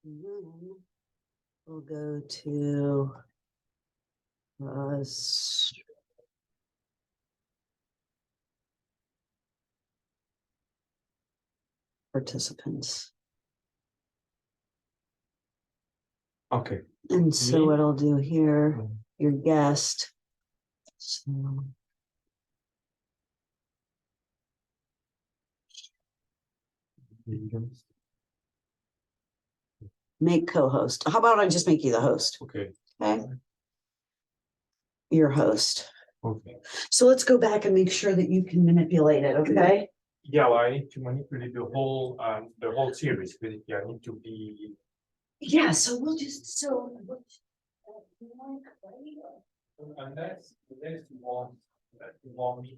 And then we'll go to participants. Okay. And so Me? what I'll do here, your guest. So make co-host. How about I just make you the host? Okay. Okay. Your host. Okay. So let's go back and make sure that you can manipulate it, okay? Yeah, well, I need to manipulate the whole series. Basically, I need to be. Yeah, so we'll just Unless you want me to.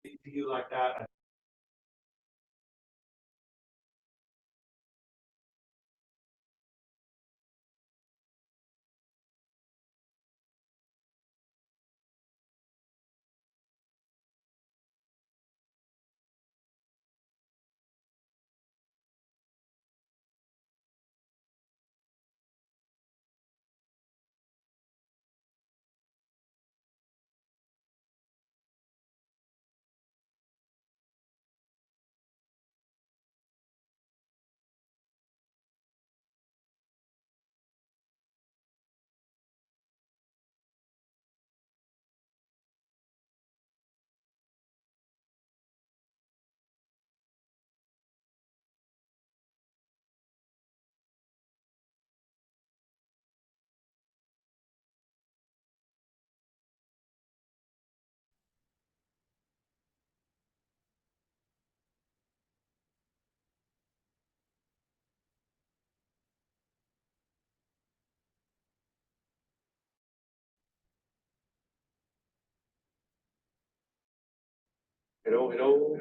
CPU like that. Hello.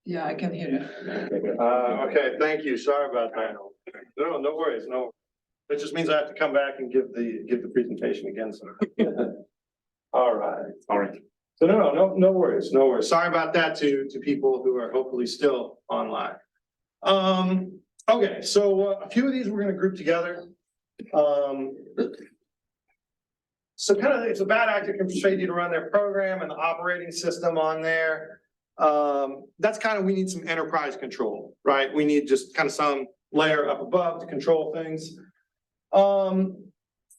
Yeah, I can hear you. Okay, thank you. Sorry about that. No worries. No. That just means I have to come back and give the presentation again. So. All right. So no worries. Sorry about that to people who are hopefully still online. Okay, so a few of these we're going to group together. So kind of, it's a bad actor can persuade you to run their program and the operating system on there. That's kind of, we need some enterprise control, right? We need just kind of some layer up above to control things.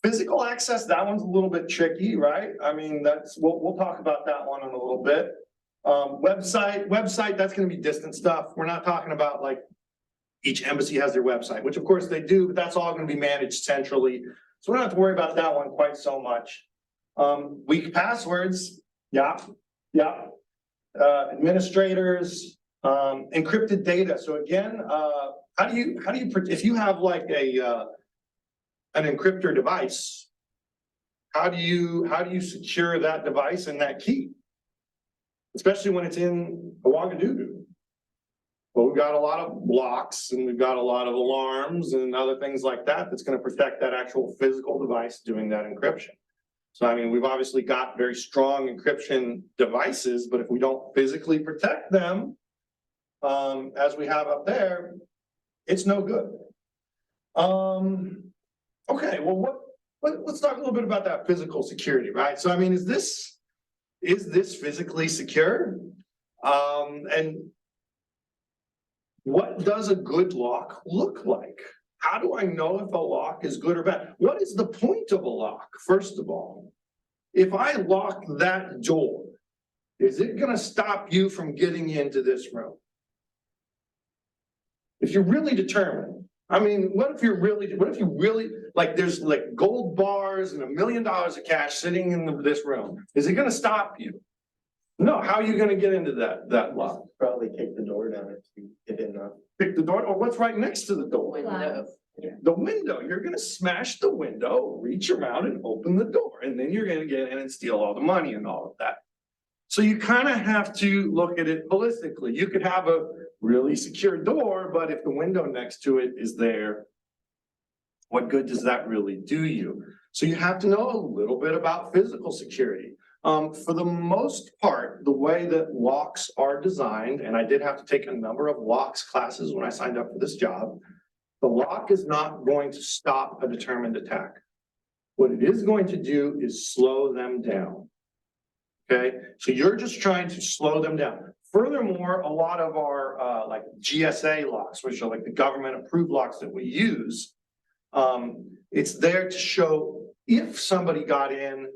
Physical access, that one's a little bit tricky, right? I mean, we'll talk about that one in a little bit. Website, that's going to be distant stuff. We're not talking about like each embassy has their website, which of course they do, but that's all going to be managed centrally. So we don't have to worry about that one quite so much. Weak passwords, yeah. Administrators, encrypted data. So again, how do you if you have like an encryptor device, how do you secure that device and that key, especially when it's in Ouagadougou? Well, we've got a lot of blocks and we've got a lot of alarms and other things like that that's going to protect that actual physical device doing that encryption. So, I mean, we've obviously got very strong encryption devices, but if we don't physically protect them, as we have up there, it's no good. Okay, well, let's talk a little bit about that physical security, right? So, I mean, is this physically secure? And what does a good lock look like? How do I know if a lock is good or bad? What is the point of a lock, first of all? If I lock that door, is it going to stop you from getting into this room? If you're really determined, I mean, what if you really, like there's like gold bars and $1 million of cash sitting in this room? Is it going to stop you? No, how are you going to get into that lock? Probably kick the door down if you get in. Pick the door, or what's right next to the door? Window. The window. You're going to smash the window, reach around and open the door, and then you're going to get in and steal all the money and all of that. So you kind of have to look at it holistically. You could have a really secure door, but if the window next to it is there, what good does that really do you? So you have to know a little bit about physical security. For the most part, the way that locks are designed, and I did have to take a number of locks classes when I signed up for this job, the lock is not going to stop a determined attack. What it is going to do is slow them down. Okay, so you're just trying to slow them down. Furthermore, a lot of our like GSA locks, which are like the government approved locks that we use, it's there to show if somebody got in,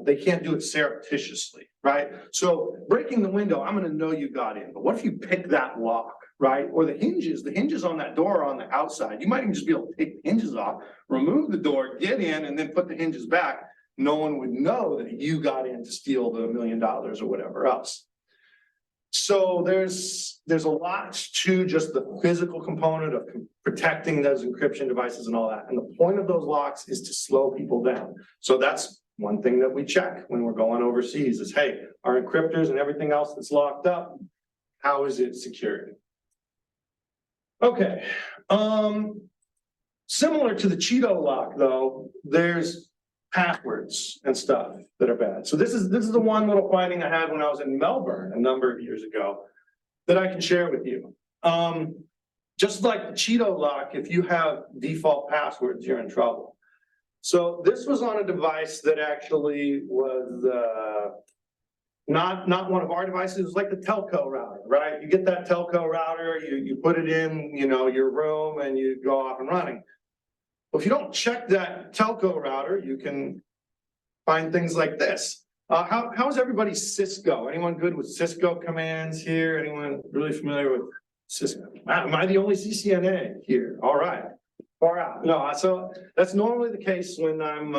they can't do it surreptitiously, right? So breaking the window, I'm going to know you got in, but what if you pick that lock, right? Or the hinges on that door are on the outside. You might even just be able to take the hinges off, remove the door, get in, and then put the hinges back. No one would know that you got in to steal the $1 million or whatever else. So there's a lot to just the physical component of protecting those encryption devices and all that. And the point of those locks is to slow people down. So that's one thing that we check when we're going overseas is, hey, our encryptors and everything else that's locked up, how is it secured? Okay, similar to the Cheeto lock though, there's passwords and stuff that are bad. So this is the one little finding I had when I was in Melbourne a number of years ago that I can share with you. Just like the Cheeto lock, if you have default passwords, you're in trouble. So this was on a device that actually was not one of our devices. It was like the telco router, right? You get that telco router, you put it in, your room, and you go off and running. Well, if you don't check that telco router, you can find things like this. How is everybody's Cisco? Anyone good with Cisco commands here? Anyone really familiar with Cisco? Am I the only CCNA here? All right. Far out. No, so that's normally the case when I'm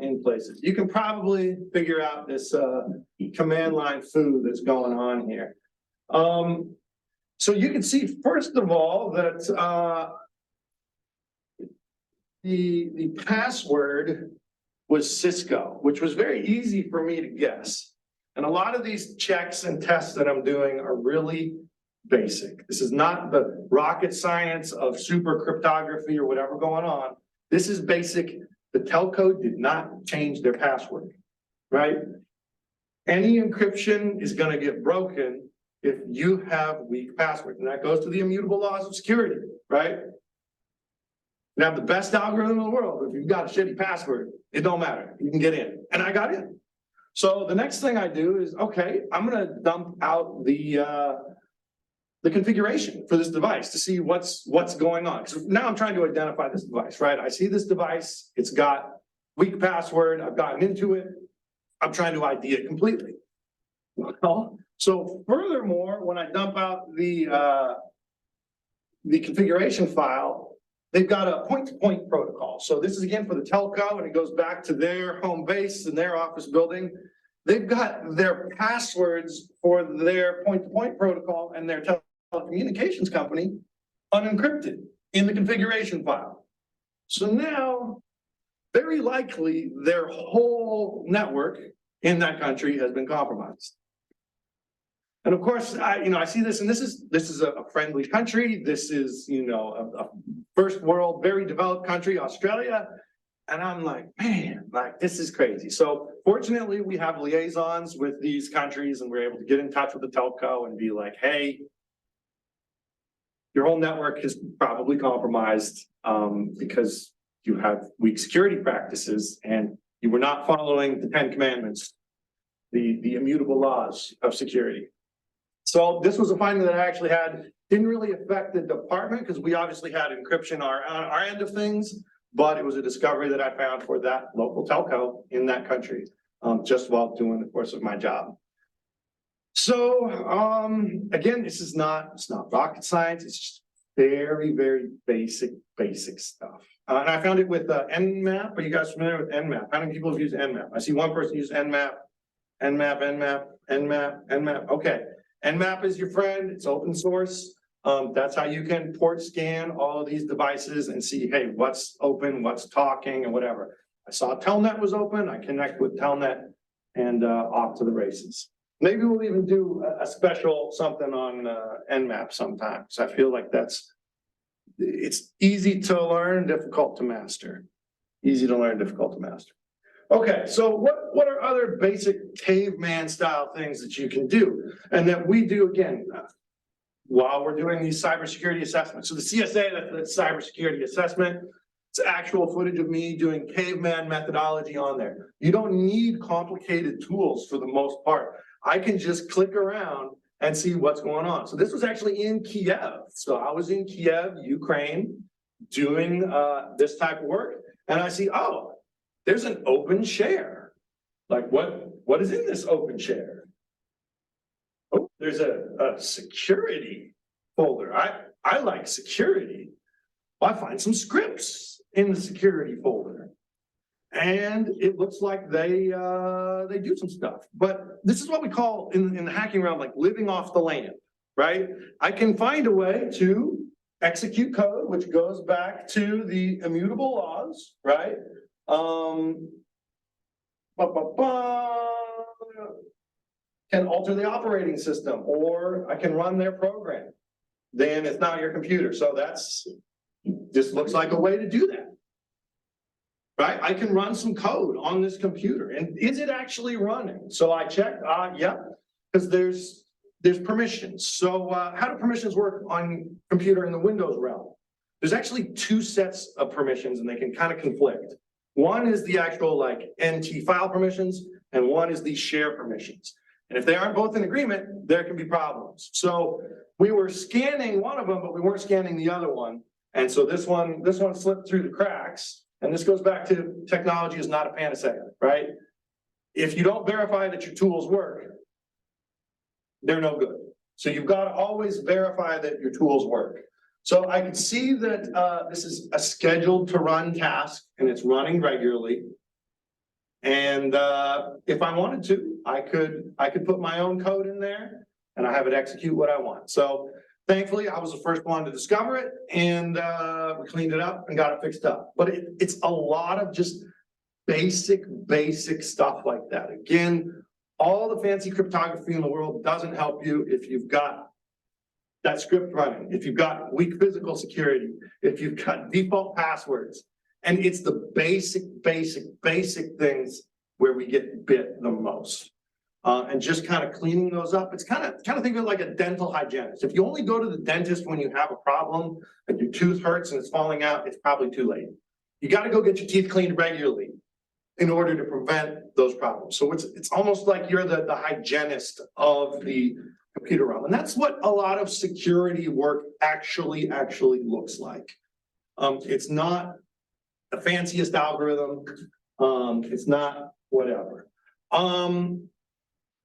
in places. You can probably figure out this command line foo that's going on here. So you can see, first of all, that the password was Cisco, which was very easy for me to guess. And a lot of these checks and tests that I'm doing are really basic. This is not the rocket science of super cryptography or whatever going on. This is basic. The telco did not change their password, right? Any encryption is going to get broken if you have weak passwords. And that goes to the immutable laws of security, right? You have the best algorithm in the world, but if you've got a shitty password, it don't matter. You can get in. And I got in. So the next thing I do is, okay, I'm going to dump out the configuration for this device to see what's going on. So now I'm trying to identify this device, right? I see this device, it's got weak password, I've gotten into it, I'm trying to ID it completely. Well, so furthermore, when I dump out the configuration file, they've got a point-to-point protocol. So this is again for the telco, and it goes back to their home base and their office building. They've got their passwords for their point-to-point protocol and their telecommunications company unencrypted in the configuration file. So now, very likely, their whole network in that country has been compromised. And of course, I see this, and this is a friendly country. This is, a first world, very developed country, Australia. And I'm like, man, this is crazy. So fortunately, we have liaisons with these countries, and we're able to get in touch with the telco and be like, hey, your whole network is probably compromised because you have weak security practices and you were not following the 10 commandments, the immutable laws of security. So this was a finding that I actually had, didn't really affect the department because we obviously had encryption on our end of things, but it was a discovery that I found for that local telco in that country, just while doing the course of my job. So again, it's not rocket science. It's just very, very basic stuff. And I found it with Nmap. Are you guys familiar with Nmap? How many people have used Nmap? I see one person use Nmap. Okay. Nmap is your friend. It's open source. That's how you can port scan all of these devices and see, hey, what's open, what's talking, and whatever. I saw Telnet was open. I connect with Telnet and off to the races. Maybe we'll even do a special something on Nmap sometime. So I feel like it's easy to learn, difficult to master. Easy to learn, difficult to master. Okay, so what are other basic caveman style things that you can do and that we do again while we're doing these cybersecurity assessments? So the CSA, that's cybersecurity assessment. It's actual footage of me doing caveman methodology on there. You don't need complicated tools for the most part. I can just click around and see what's going on. So this was actually in Kiev. So I was in Kiev, Ukraine, doing this type of work. And I see, oh, there's an open share. Like what is in this open share? Oh, there's a security folder. I like security. Well, I find some scripts in the security folder. And it looks like they do some stuff. But this is what we call in the hacking realm, like living off the land, right? I can find a way to execute code, which goes back to the immutable laws, right? Well, can alter the operating system, or I can run their program. Then it's not your computer. So this looks like a way to do that. Right? I can run some code on this computer, and is it actually running? So I checked, yeah, because there's permissions. So how do permissions work on computer in the Windows realm? There's actually two sets of permissions, and they can kind of conflict. One is the actual like NT file permissions, and one is the share permissions. And if they aren't both in agreement, there can be problems. So we were scanning one of them, but we weren't scanning the other one. And so this one slipped through the cracks. And this goes back to technology is not a panacea, right? If you don't verify that your tools work, they're no good. So you've got to always verify that your tools work. So I can see that this is a scheduled to run task, and it's running regularly. And if I wanted to, I could put my own code in there and I have it execute what I want. So thankfully, I was the first one to discover it, and we cleaned it up and got it fixed up. But it's a lot of just basic stuff like that. Again, all the fancy cryptography in the world doesn't help you if you've got that script running, if you've got weak physical security, if you've got default passwords. And it's the basic things where we get bit the most. And just kind of cleaning those up. It's kind of think of it like a dental hygienist. If you only go to the dentist when you have a problem, like your tooth hurts and it's falling out, it's probably too late. You got to go get your teeth cleaned regularly in order to prevent those problems. So it's almost like you're the hygienist of the computer realm. And that's what a lot of security work actually looks like. It's not the fanciest algorithm. It's not whatever.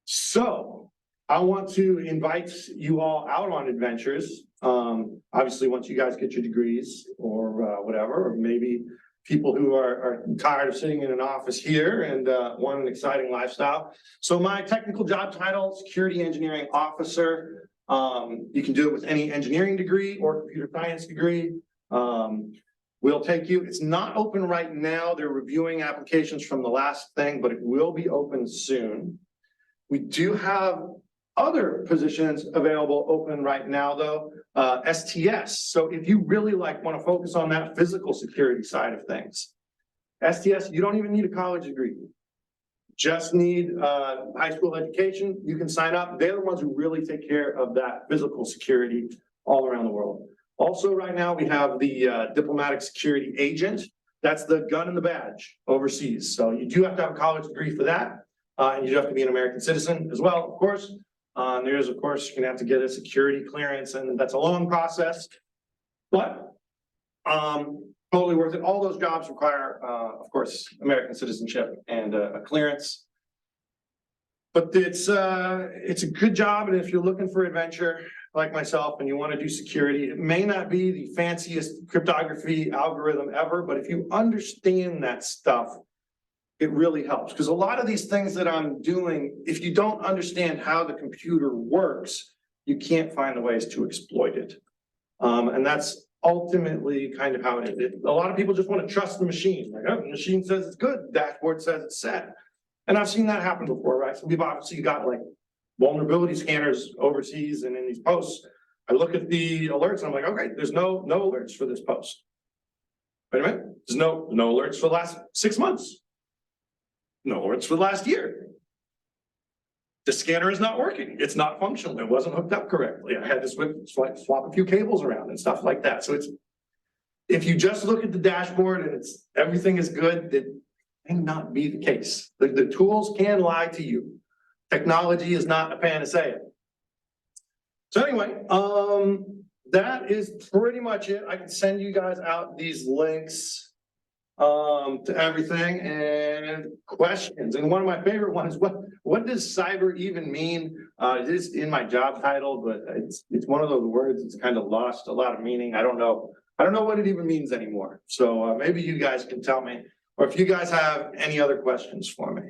So I want to invite you all out on adventures. Obviously, once you guys get your degrees or whatever, or maybe people who are tired of sitting in an office here and want an exciting lifestyle. So my technical job title, security engineering officer. You can do it with any engineering degree or computer science degree. We'll take you. It's not open right now. They're reviewing applications from the last thing, but it will be open soon. We do have other positions available open right now, though, STS. So if you really want to focus on that physical security side of things, STS, you don't even need a college degree. Just need high school education. You can sign up. They're the ones who really take care of that physical security all around the world. Also, right now, we have the diplomatic security agent. That's the gun and the badge overseas. So you do have to have a college degree for that. And you do have to be an American citizen as well, of course. There's, of course, you're gonna have to get a security clearance, and that's a long process, but totally worth it. All those jobs require, of course, American citizenship and a clearance. But it's a good job, and if you're looking for adventure like myself and you want to do security, it may not be the fanciest cryptography algorithm ever, but if you understand that stuff, it really helps, because a lot of these things that I'm doing, if you don't understand how the computer works, you can't find the ways to exploit it. And that's ultimately kind of how it is. A lot of people just want to trust the machine. Like, oh, the machine says it's good, dashboard says it's set. And I've seen that happen before, right? So we've obviously got like vulnerability scanners overseas, and in these posts, I look at the alerts and I'm like, okay, there's no alerts for this post. Wait a minute, there's no alerts for the last 6 months. No alerts for the last year. The scanner is not working. It's not functional. It wasn't hooked up correctly. I had to swap a few cables around and stuff like that. So if you just look at the dashboard and everything is good, that may not be the case. The tools can lie to you. Technology is not a panacea. So anyway, that is pretty much it. I can send you guys out these links to everything and questions. And one of my favorite ones, what does cyber even mean? It is in my job title, but it's one of those words that's kind of lost a lot of meaning. I don't know what it even means anymore. So maybe you guys can tell me, or if you guys have any other questions for me.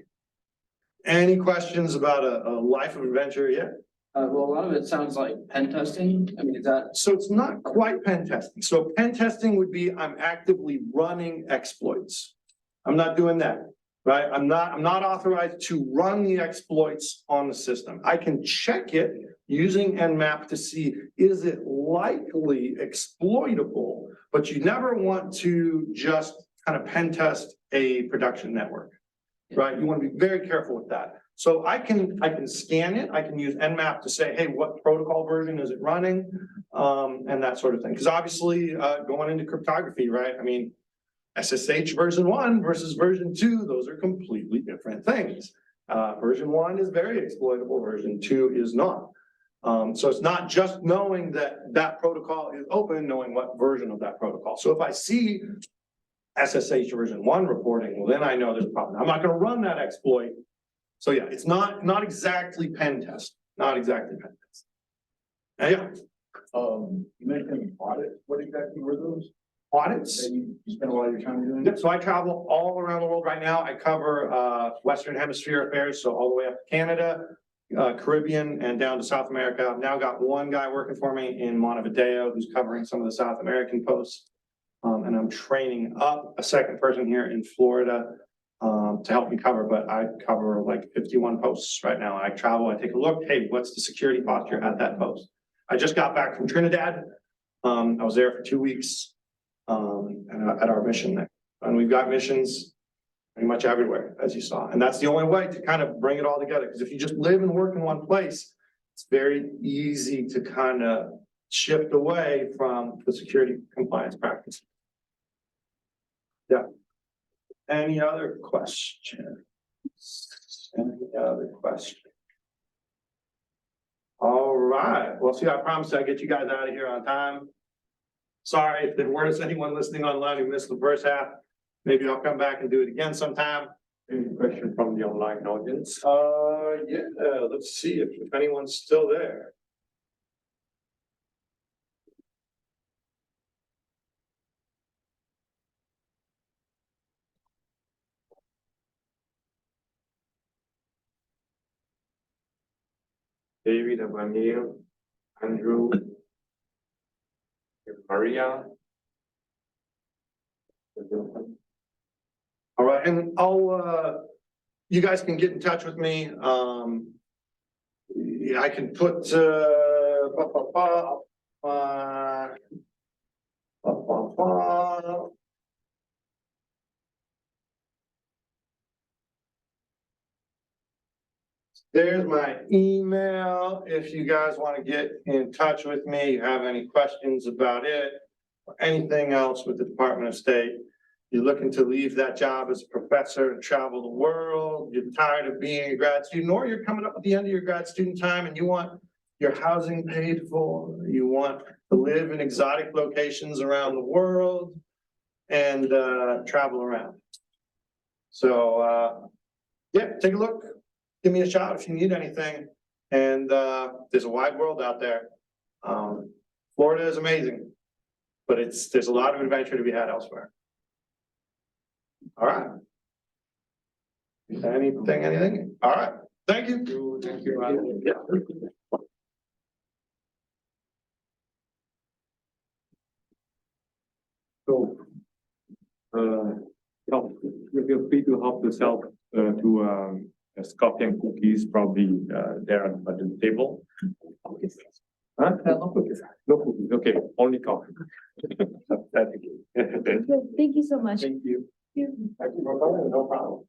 Any questions about a life of adventure yet? Well, a lot of it sounds like pen testing. I mean, is that? So it's not quite pen testing. So pen testing would be I'm actively running exploits. I'm not doing that. right? I'm not authorized to run the exploits on the system. I can check it using Nmap to see, is it likely exploitable? But you never want to just kind of pen test a production network, right? You want to be very careful with that. So I can scan it. I can use Nmap to say, hey, what protocol version is it running? And that sort of thing. Because obviously, going into cryptography, right? I mean, SSH version 1 versus version 2, those are completely different things. Version 1 is very exploitable, version 2 is not. So it's not just knowing that that protocol is open, knowing what version of that protocol. So if I see SSH version 1 reporting, well, then I know there's a problem. I'm not going to run that exploit. So yeah, it's not exactly pen test, not exactly pen test. Yeah. You mentioned audit, what exactly were those? Audits. That you spend a lot of your time doing? Yep, so I travel all around the world right now. I cover Western Hemisphere affairs, so all the way up to Canada, Caribbean, and down to South America. I've now got one guy working for me in Montevideo who's covering some of the South American posts. And I'm training up a second person here in Florida to help me cover, but I cover like 51 posts right now. I travel, I take a look, hey, what's the security posture at that post? I just got back from Trinidad. I was there for 2 weeks at our mission there. And we've got missions pretty much everywhere, as you saw. And that's the only way to kind of bring it all together. Because if you just live and work in one place, it's very easy to kind of shift away from the security compliance practice. Yeah. Any other questions? Any other questions? All right. Well, see, I promised I'd get you guys out of here on time. Sorry if there was anyone listening online who missed the first half. Maybe I'll come back and do it again sometime. Any question from the online audience? Yeah, let's see if anyone's still there. David, Emmanuel, Andrew, Maria. All right, and you guys can get in touch with me. Yeah, I can put, there's my email. If you guys want to get in touch with me, you have any questions about it or anything else with the Department of State. You're looking to leave that job as a professor and travel the world. You're tired of being a grad student, or you're coming up at the end of your grad student time and you want your housing paid for. You want to live in exotic locations around the world and travel around. So yeah, take a look. Give me a shout if you need anything. And there's a wide world out there. Florida is amazing, but there's a lot of adventure to be had elsewhere. All right. Anything? All right. Thank you. Thank you. Yeah. So, feel free to help yourself to coffee and cookies, probably there at the table. Huh? No cookies. No cookies. Okay, only coffee. Thank you. Thank you so much. Thank you. Thank you for coming. No problem.